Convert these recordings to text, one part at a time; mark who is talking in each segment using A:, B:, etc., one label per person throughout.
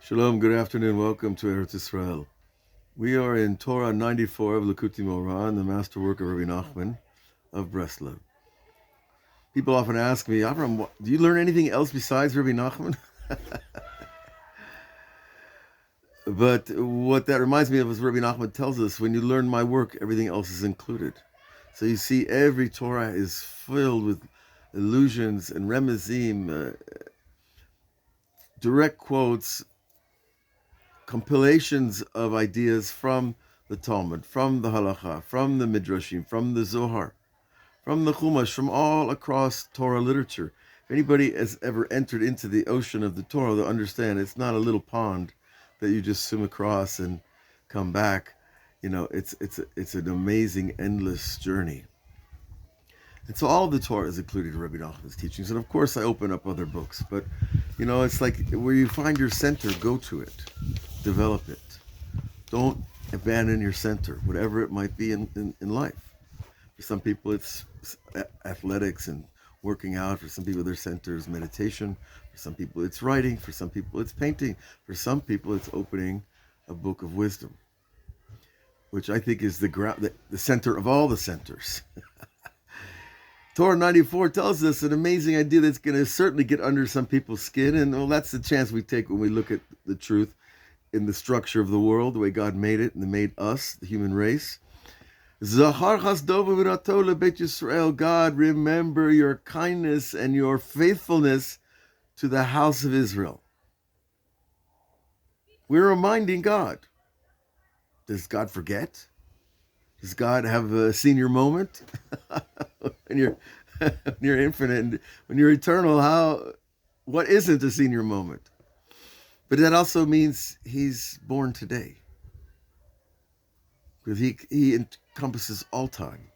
A: Shalom, good afternoon. Welcome to Eretz Israel. We are in Torah 94 of Likutei Moharan, the masterwork of Rabbi Nachman of Breslov. People often ask me, Avram, do you learn anything else besides Rabbi Nachman? But what that reminds me of is Rabbi Nachman tells us, when you learn my work, everything else is included. So you see, every Torah is filled with allusions and remezim, direct quotes, compilations of ideas from the Talmud, from the Halacha, from the Midrashim, from the Zohar, from the Chumash, from all across Torah literature. If anybody has ever entered into the ocean of the Torah, they'll understand it's not a little pond that you just swim across and come back. You know, it's an amazing, endless journey. And so all the Torah is included in Rabbi Nachman's teachings. And of course, I open up other books. But, you know, it's like where you find your center, go to it. Develop it. Don't abandon your center, whatever it might be in life. For some people, it's athletics and working out. For some people, their center is meditation. For some people, it's writing. For some people, it's painting. For some people, it's opening a book of wisdom, which I think is the center of all the centers. Torah 94 tells us an amazing idea that's going to certainly get under some people's skin. And well, that's the chance we take when we look at the truth in the structure of the world, the way God made it and made us, the human race. Zachar chasdo v'virato lebeit Yisrael. God, remember your kindness and your faithfulness to the house of Israel. We're reminding God. Does God forget? Does God have a senior moment? when you're infinite and when you're eternal, what isn't a senior moment? But that also means he's born today. Because he encompasses all time.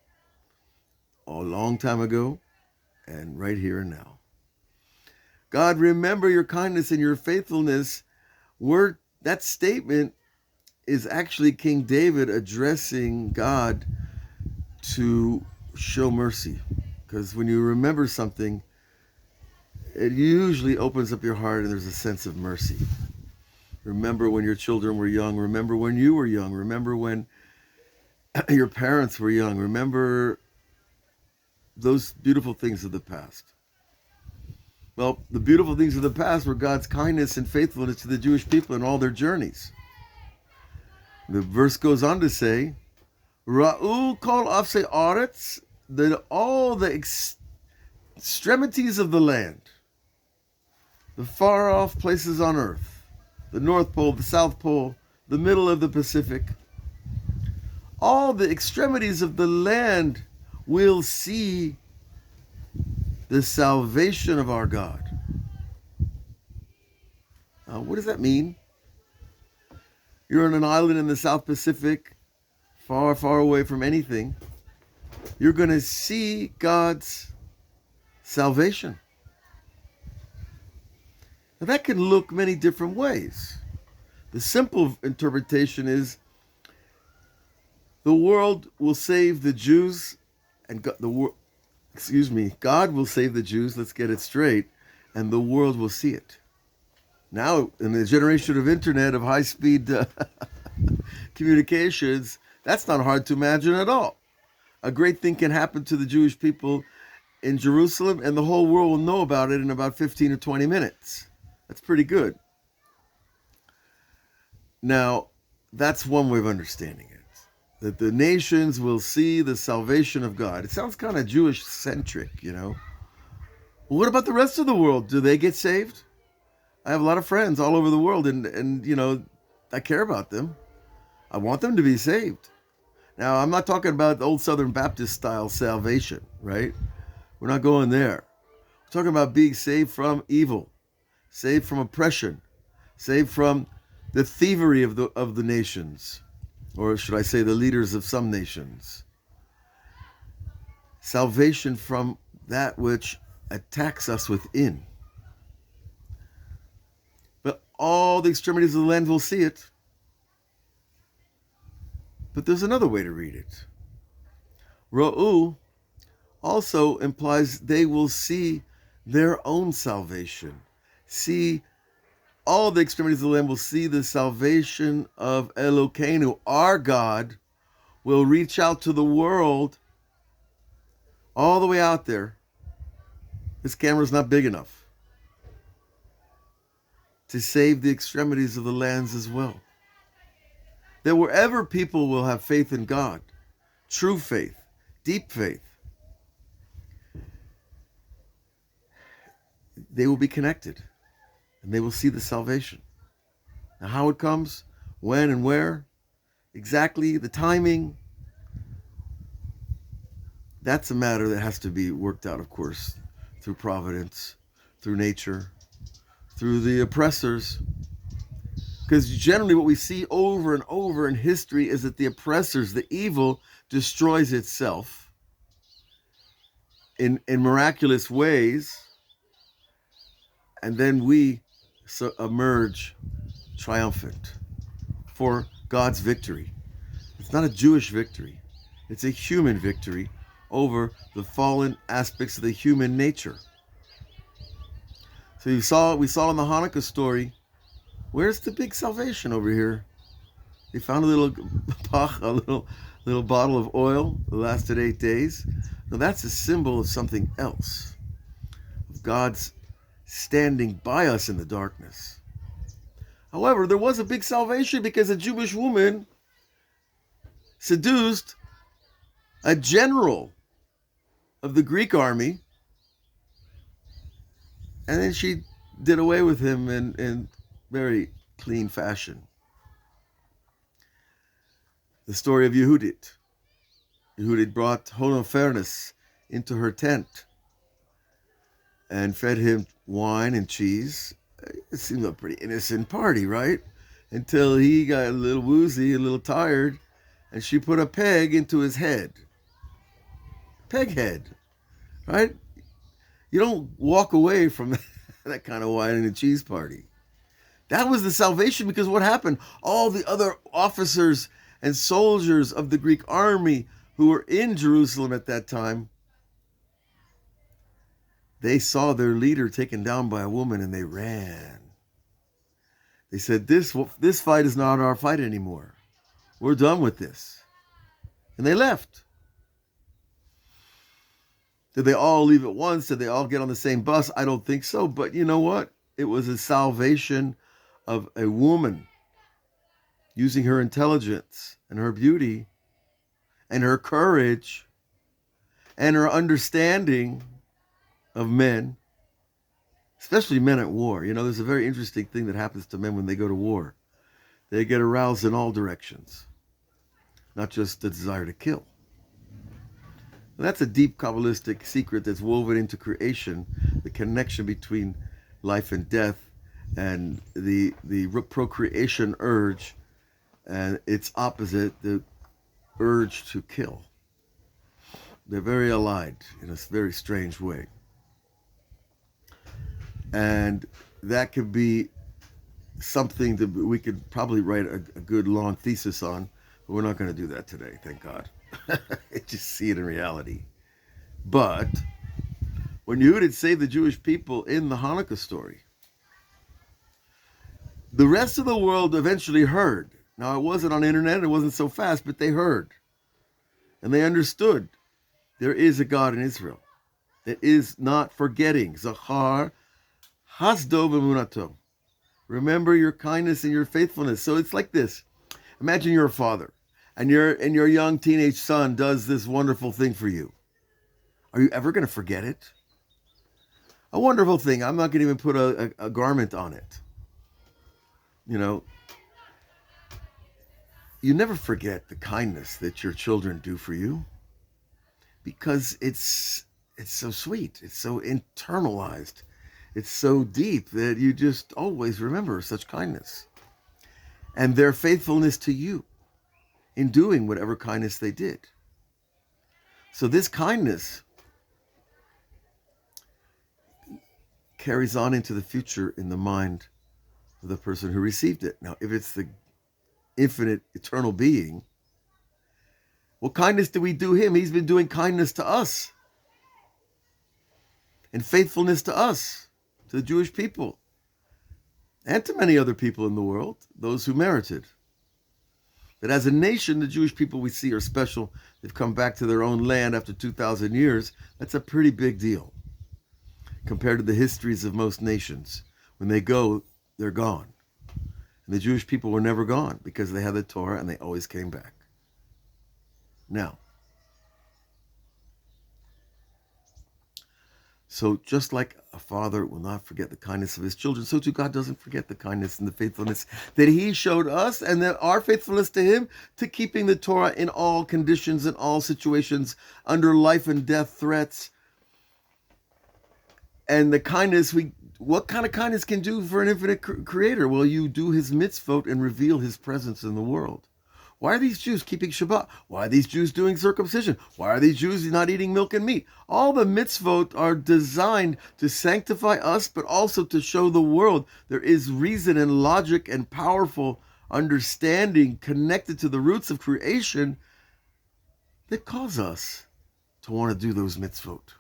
A: A long time ago and right here and now. God, remember your kindness and your faithfulness. That statement is actually King David addressing God to show mercy. Because when you remember something, it usually opens up your heart and there's a sense of mercy. Remember when your children were young. Remember when you were young. Remember when your parents were young. Remember those beautiful things of the past. Well, the beautiful things of the past were God's kindness and faithfulness to the Jewish people in all their journeys. The verse goes on to say, Ra'u kol afsei aretz, that all the extremities of the land, the far-off places on earth, the North Pole, the South Pole, the middle of the Pacific, all the extremities of the land will see the salvation of our God. Now, what does that mean? You're on an island in the South Pacific, far, far away from anything. You're going to see God's salvation. Now, that can look many different ways. The simple interpretation is the world will save the Jews, and God will save the Jews, let's get it straight, and the world will see it. Now, in the generation of internet, of high-speed communications, that's not hard to imagine at all. A great thing can happen to the Jewish people in Jerusalem, and the whole world will know about it in about 15 or 20 minutes. That's pretty good. Now, that's one way of understanding it. That the nations will see the salvation of God. It sounds kind of Jewish-centric, you know. Well, what about the rest of the world? Do they get saved? I have a lot of friends all over the world, and you know, I care about them. I want them to be saved. Now, I'm not talking about the old Southern Baptist style salvation, right? We're not going there. We're talking about being saved from evil, saved from oppression, saved from the thievery of the nations, or should I say the leaders of some nations. Salvation from that which attacks us within. But all the extremities of the land will see it. But there's another way to read it. Ra'u also implies they will see their own salvation, see all the extremities of the land will see the salvation of Elokeinu. Our God will reach out to the world all the way out there. This camera's not big enough to save the extremities of the lands as well. That wherever people will have faith in God, true faith, deep faith, they will be connected and they will see the salvation. Now, how it comes, when and where, exactly, the timing, that's a matter that has to be worked out, of course, through providence, through nature, through the oppressors. Because generally what we see over and over in history is that the oppressors, the evil, destroys itself in miraculous ways, and then we emerge triumphant for God's victory. It's not a Jewish victory. It's a human victory over the fallen aspects of the human nature. So we saw in the Hanukkah story, where's the big salvation over here? They found a little bottle of oil that lasted 8 days. Now that's a symbol of something else, of God's standing by us in the darkness. However, there was a big salvation because a Jewish woman seduced a general of the Greek army, and then she did away with him in very clean fashion. The story of Yehudit. Yehudit brought Holofernes into her tent and fed him wine and cheese. It seemed a pretty innocent party, right? Until he got a little woozy, a little tired, and she put a peg into his head. Peg head, right? You don't walk away from that kind of wine and a cheese party. That was the salvation, because what happened? All the other officers and soldiers of the Greek army who were in Jerusalem at that time, they saw their leader taken down by a woman and they ran. They said, this fight is not our fight anymore. We're done with this. And they left. Did they all leave at once? Did they all get on the same bus? I don't think so. But you know what? It was a salvation of a woman using her intelligence and her beauty and her courage and her understanding of men, especially men at war. You know, there's a very interesting thing that happens to men when they go to war. They get aroused in all directions, not just the desire to kill. And that's a deep Kabbalistic secret that's woven into creation, the connection between life and death and the procreation urge and its opposite, the urge to kill. They're very allied in a very strange way. And that could be something that we could probably write a good long thesis on, but we're not going to do that today, thank God. Just see it in reality. But when Yehudit saved the Jewish people in the Hanukkah story, the rest of the world eventually heard. Now, it wasn't on the internet, it wasn't so fast, but they heard. And they understood there is a God in Israel that is not forgetting. Zachar hasdo v'emunato. Remember your kindness and your faithfulness. So it's like this. Imagine you're a father, and your young teenage son does this wonderful thing for you. Are you ever going to forget it? A wonderful thing. I'm not going to even put a garment on it. You know, you never forget the kindness that your children do for you, because it's so sweet. It's so internalized. It's so deep that you just always remember such kindness and their faithfulness to you in doing whatever kindness they did. So this kindness carries on into the future in the mind of the person who received it. Now, if it's the infinite, eternal being, what kindness do we do him? He's been doing kindness to us and faithfulness to us, to the Jewish people. and to many other people in the world, those who merited. That as a nation, the Jewish people we see are special. They've come back to their own land after 2,000 years. That's a pretty big deal compared to the histories of most nations. When they go, they're gone. And the Jewish people were never gone because they had the Torah and they always came back. Now, so just like a father will not forget the kindness of his children, so too God doesn't forget the kindness and the faithfulness that he showed us, and that our faithfulness to him, to keeping the Torah in all conditions, in all situations, under life and death threats. And the kindness, what kind of kindness can do for an infinite creator? Well, you do his mitzvot and reveal his presence in the world. Why are these Jews keeping Shabbat? Why are these Jews doing circumcision? Why are these Jews not eating milk and meat? All the mitzvot are designed to sanctify us, but also to show the world there is reason and logic and powerful understanding connected to the roots of creation that cause us to want to do those mitzvot.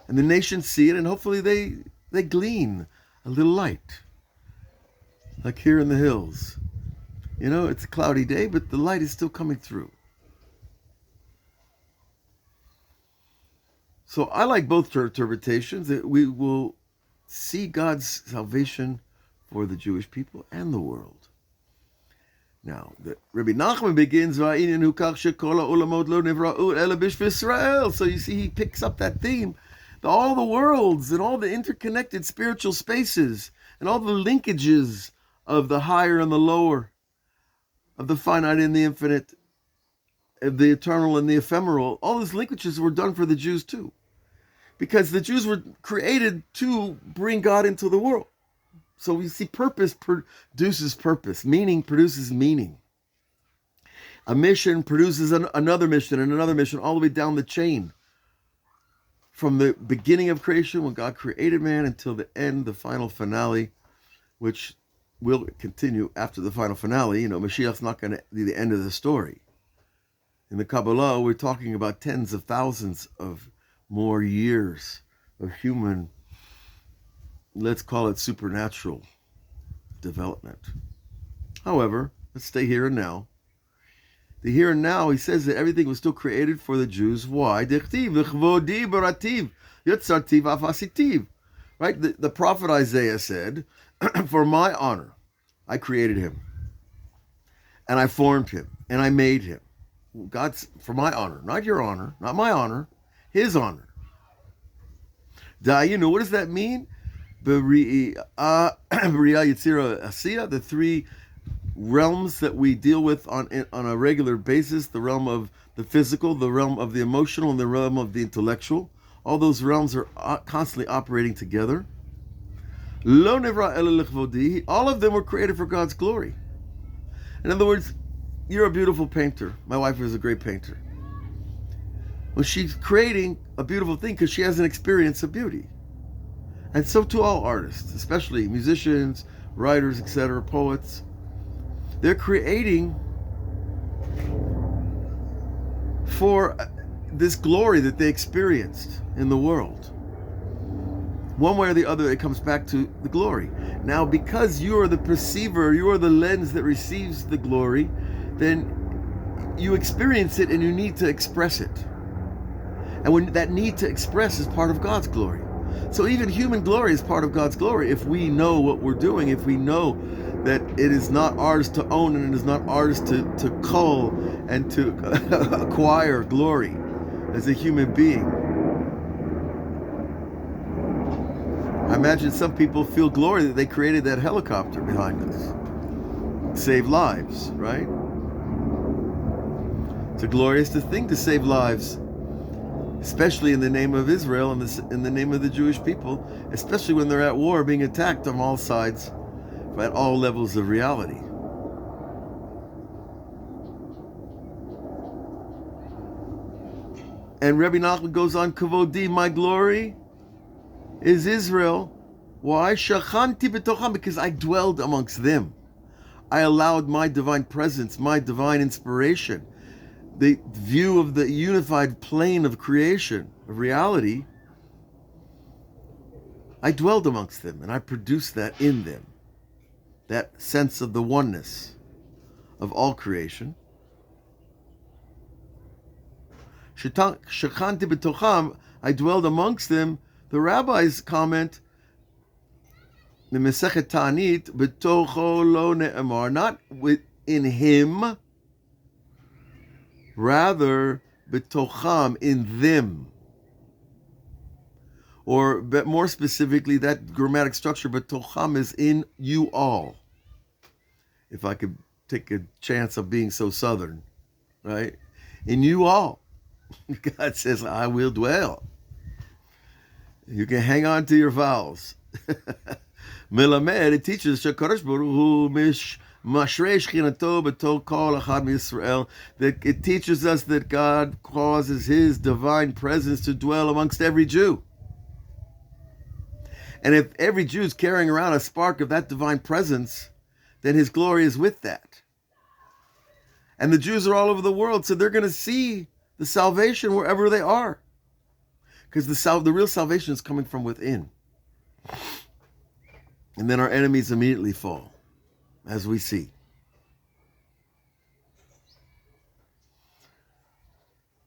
A: And the nations see it, and hopefully they glean a little light. Like here in the hills. You know, it's a cloudy day, but the light is still coming through. So I like both interpretations, that we will see God's salvation for the Jewish people and the world. Now, Rabbi Nachman begins, so you see he picks up that theme. All the worlds and all the interconnected spiritual spaces and all the linkages of the higher and the lower, of the finite and the infinite, of the eternal and the ephemeral, all these linkages were done for the Jews too. Because the Jews were created to bring God into the world. So we see purpose produces purpose. Meaning produces meaning. A mission produces another mission and another mission all the way down the chain. From the beginning of creation, when God created man, until the end, the final finale, which will continue after the final finale. You know, Mashiach's not going to be the end of the story. In the Kabbalah, we're talking about tens of thousands of more years of human, let's call it supernatural development. However, let's stay here and now. The here and now, he says that everything was still created for the Jews. Why? Right? The prophet Isaiah said, for my honor, I created him. And I formed him. And I made him. God's for my honor, not your honor, not my honor, his honor. You know, what does that mean? The three realms that we deal with on a regular basis, the realm of the physical, the realm of the emotional, and the realm of the intellectual. All those realms are constantly operating together. All of them were created for God's glory. In other words, you're a beautiful painter. My wife is a great painter. Well, she's creating a beautiful thing because she has an experience of beauty. And so too all artists, especially musicians, writers, etc., poets. They're creating for this glory that they experienced in the world. One way or the other, it comes back to the glory. Now, because you are the perceiver, you are the lens that receives the glory, then you experience it and you need to express it. And when that need to express is part of God's glory. So even human glory is part of God's glory. If we know what we're doing, if we know that it is not ours to own and it is not ours to cull and to acquire glory as a human being. I imagine some people feel glory that they created that helicopter behind us. Save lives, right? It's a glorious thing to save lives, especially in the name of Israel and in the name of the Jewish people, especially when they're at war being attacked on all sides at all levels of reality. And Rabbi Nachman goes on, Kavodi, my glory is Israel. Why? Shachanti betocham, because I dwelled amongst them. I allowed my divine presence, my divine inspiration, the view of the unified plane of creation, of reality. I dwelled amongst them, and I produced that in them. That sense of the oneness of all creation. Shechanti b'tocham, I dwelled amongst them. The rabbis comment, the Mesechet Ta'anit, b'tocho lo ne'emar, not within him, rather b'tocham, in them. Or but more specifically, that grammatic structure, b'tocham, is in you all. If I could take a chance of being so southern, right? In you all. God says, I will dwell. You can hang on to your vowels. Melamed, it teaches Shekadosh Baruch Hu mashrei shchinato b'tol kol echad miYisrael, that it teaches us that God causes His divine presence to dwell amongst every Jew. And if every Jew is carrying around a spark of that divine presence, then His glory is with that. And the Jews are all over the world, so they're going to see the salvation wherever they are. Because the real salvation is coming from within. And then our enemies immediately fall, as we see.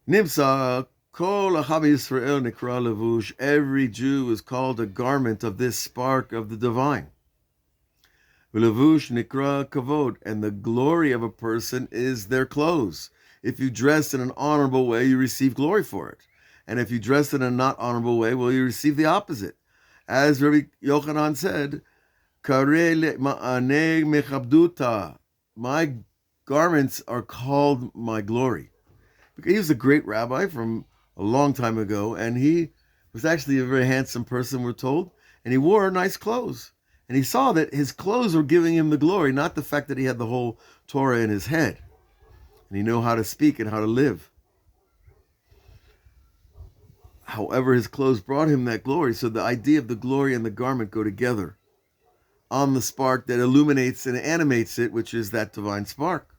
A: Nimsa kol acham Yisrael nikra levush. Every Jew is called a garment of this spark of the divine. Levush nikra kavod. And the glory of a person is their clothes. If you dress in an honorable way, you receive glory for it. And if you dress in a not honorable way, well, you receive the opposite. As Rabbi Yochanan said, my garments are called my glory. He was a great rabbi from a long time ago, and he was actually a very handsome person, we're told, and he wore nice clothes. And he saw that his clothes were giving him the glory, not the fact that he had the whole Torah in his head. And he knew how to speak and how to live. However, his clothes brought him that glory. So the idea of the glory and the garment go together on the spark that illuminates and animates it, which is that divine spark.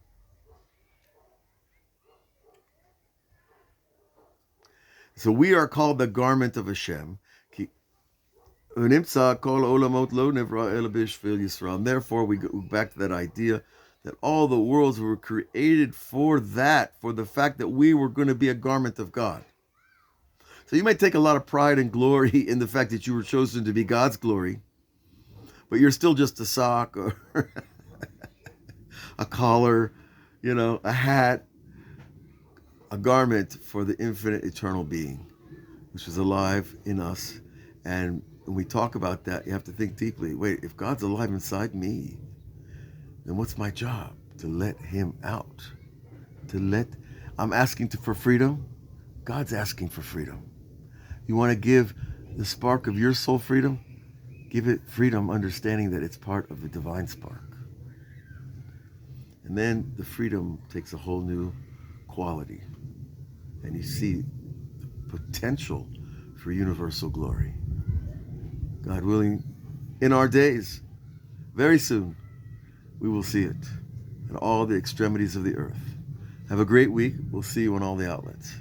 A: So we are called the garment of Hashem. And therefore, we go back to that idea that all the worlds were created for that, for the fact that we were going to be a garment of God. So you might take a lot of pride and glory in the fact that you were chosen to be God's glory, but you're still just a sock or a collar, a hat, a garment for the infinite eternal being, which is alive in us. And when we talk about that, you have to think deeply. Wait, if God's alive inside me, then what's my job? To let Him out. I'm asking for freedom. God's asking for freedom. You want to give the spark of your soul freedom? Give it freedom, understanding that it's part of the divine spark. And then the freedom takes a whole new quality. And you see the potential for universal glory. God willing, in our days, very soon, we will see it in all the extremities of the earth. Have a great week. We'll see you on all the outlets.